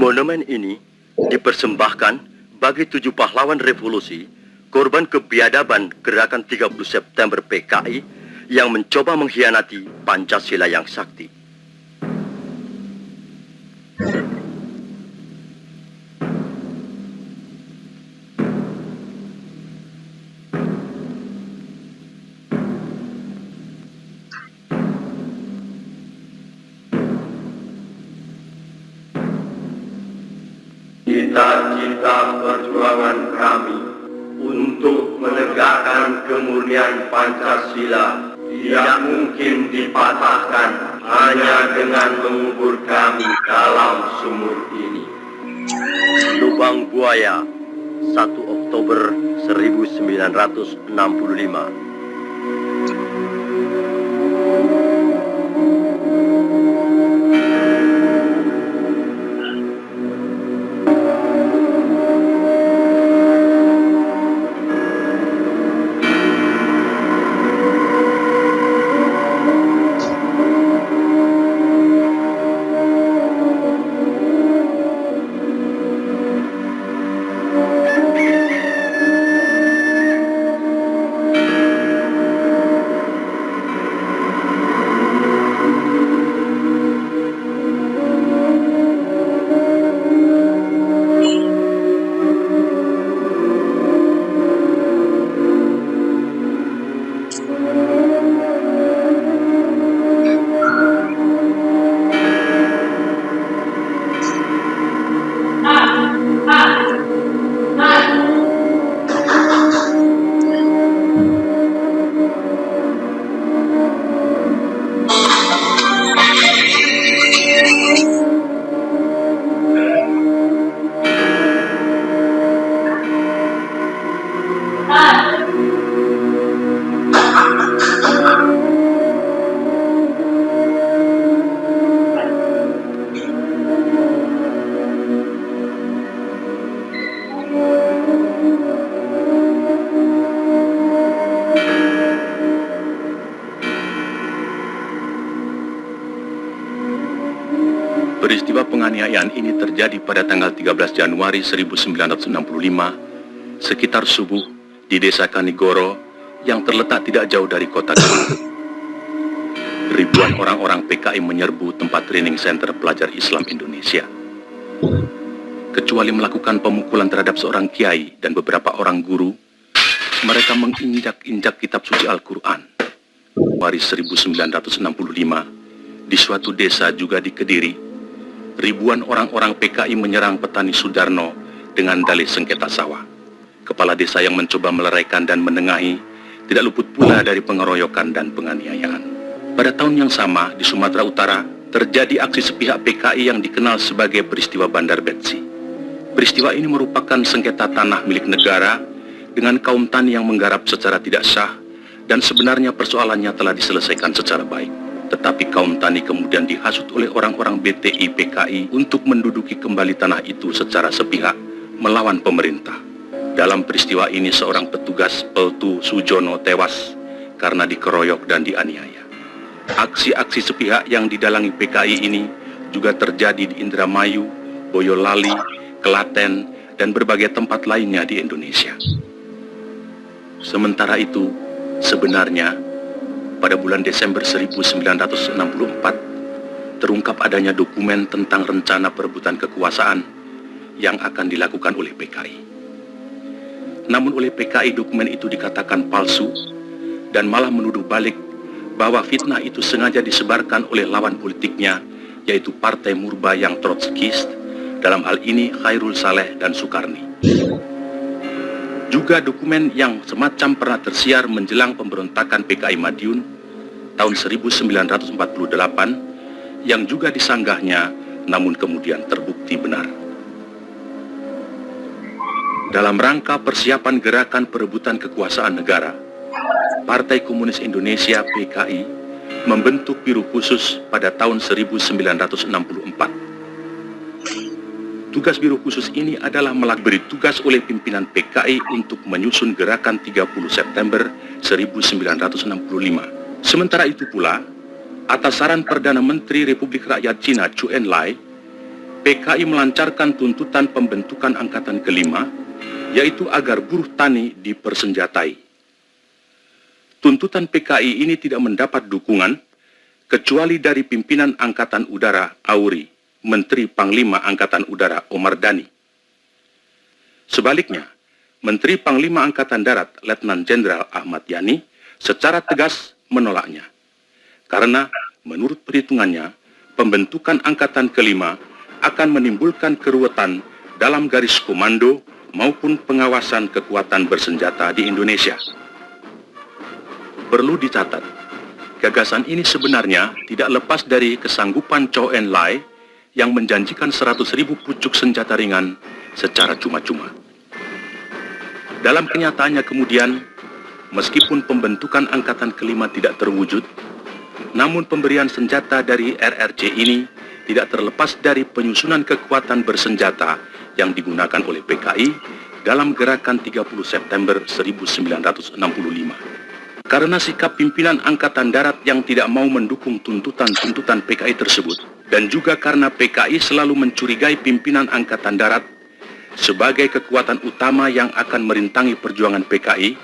Monumen ini dipersembahkan bagi 7 pahlawan revolusi, korban kebiadaban gerakan 30 September PKI yang mencoba mengkhianati Pancasila yang sakti. Cita-cita perjuangan kami untuk menegakkan kemurnian Pancasila tidak mungkin dipatahkan hanya dengan mengubur kami dalam sumur ini. Lubang Buaya, 1 Oktober 1965. Peristiwa penganiayaan ini terjadi pada tanggal 13 Januari 1965, sekitar subuh di desa Kanigoro yang terletak tidak jauh dari kota Garut. Ribuan orang-orang PKI menyerbu tempat training center pelajar Islam Indonesia. Kecuali melakukan pemukulan terhadap seorang kiai dan beberapa orang guru, mereka menginjak-injak kitab suci Al-Quran. Januari 1965, di suatu desa juga di Kediri, ribuan orang-orang PKI menyerang petani Sudarno dengan dalih sengketa sawah. Kepala desa yang mencoba meleraikan dan menengahi tidak luput pula dari pengeroyokan dan penganiayaan. Pada tahun yang sama, di Sumatera Utara, terjadi aksi sepihak PKI yang dikenal sebagai peristiwa Bandar Betsi. Peristiwa ini merupakan sengketa tanah milik negara dengan kaum tani yang menggarap secara tidak sah, dan sebenarnya persoalannya telah diselesaikan secara baik. Tetapi kaum tani kemudian dihasut oleh orang-orang BTI PKI untuk menduduki kembali tanah itu secara sepihak melawan pemerintah. Dalam peristiwa ini seorang petugas Peltu Sujono tewas karena dikeroyok dan dianiaya. Aksi-aksi sepihak yang didalangi PKI ini juga terjadi di Indramayu, Boyolali, Klaten, dan berbagai tempat lainnya di Indonesia. Sementara itu, sebenarnya pada bulan Desember 1964, terungkap adanya dokumen tentang rencana perebutan kekuasaan yang akan dilakukan oleh PKI. Namun oleh PKI dokumen itu dikatakan palsu dan malah menuduh balik bahwa fitnah itu sengaja disebarkan oleh lawan politiknya, yaitu Partai Murba yang Trotskist, dalam hal ini Khairul Saleh dan Sukarni. Juga dokumen yang semacam pernah tersiar menjelang pemberontakan PKI Madiun tahun 1948 yang juga disanggahnya namun kemudian terbukti benar. Dalam rangka persiapan gerakan perebutan kekuasaan negara, Partai Komunis Indonesia PKI membentuk Biro Khusus pada tahun 1964. Tugas Biro Khusus ini adalah beri tugas oleh pimpinan PKI untuk menyusun gerakan 30 September 1965. Sementara itu pula, atas saran Perdana Menteri Republik Rakyat Cina Zhou Enlai, PKI melancarkan tuntutan pembentukan Angkatan Kelima, yaitu agar buruh tani dipersenjatai. Tuntutan PKI ini tidak mendapat dukungan, kecuali dari pimpinan Angkatan Udara Auri, Menteri Panglima Angkatan Udara Omar Dhani. Sebaliknya, Menteri Panglima Angkatan Darat Letnan Jenderal Ahmad Yani secara tegas menolaknya. Karena menurut perhitungannya, pembentukan Angkatan Kelima akan menimbulkan keruwetan dalam garis komando maupun pengawasan kekuatan bersenjata di Indonesia. Perlu dicatat, gagasan ini sebenarnya tidak lepas dari kesanggupan Zhou Enlai yang menjanjikan 100.000 pucuk senjata ringan secara cuma-cuma. Dalam kenyataannya kemudian, meskipun pembentukan Angkatan Kelima tidak terwujud, namun pemberian senjata dari RRC ini tidak terlepas dari penyusunan kekuatan bersenjata yang digunakan oleh PKI dalam gerakan 30 September 1965. Karena sikap pimpinan Angkatan Darat yang tidak mau mendukung tuntutan-tuntutan PKI tersebut, dan juga karena PKI selalu mencurigai pimpinan Angkatan Darat sebagai kekuatan utama yang akan merintangi perjuangan PKI,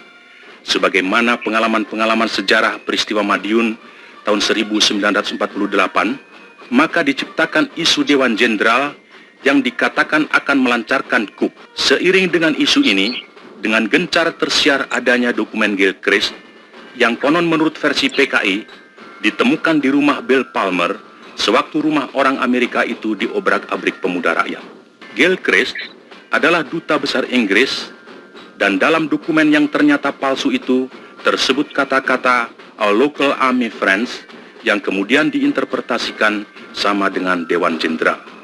sebagaimana pengalaman-pengalaman sejarah peristiwa Madiun tahun 1948, maka diciptakan isu Dewan Jenderal yang dikatakan akan melancarkan coup. Seiring dengan isu ini, dengan gencar tersiar adanya dokumen Gilchrist yang konon menurut versi PKI ditemukan di rumah Bill Palmer sewaktu rumah orang Amerika itu diobrak-abrik pemuda rakyat. Gilchrist adalah duta besar Inggris, dan dalam dokumen yang ternyata palsu itu tersebut kata-kata "Our local army friends" yang kemudian diinterpretasikan sama dengan Dewan Jenderal.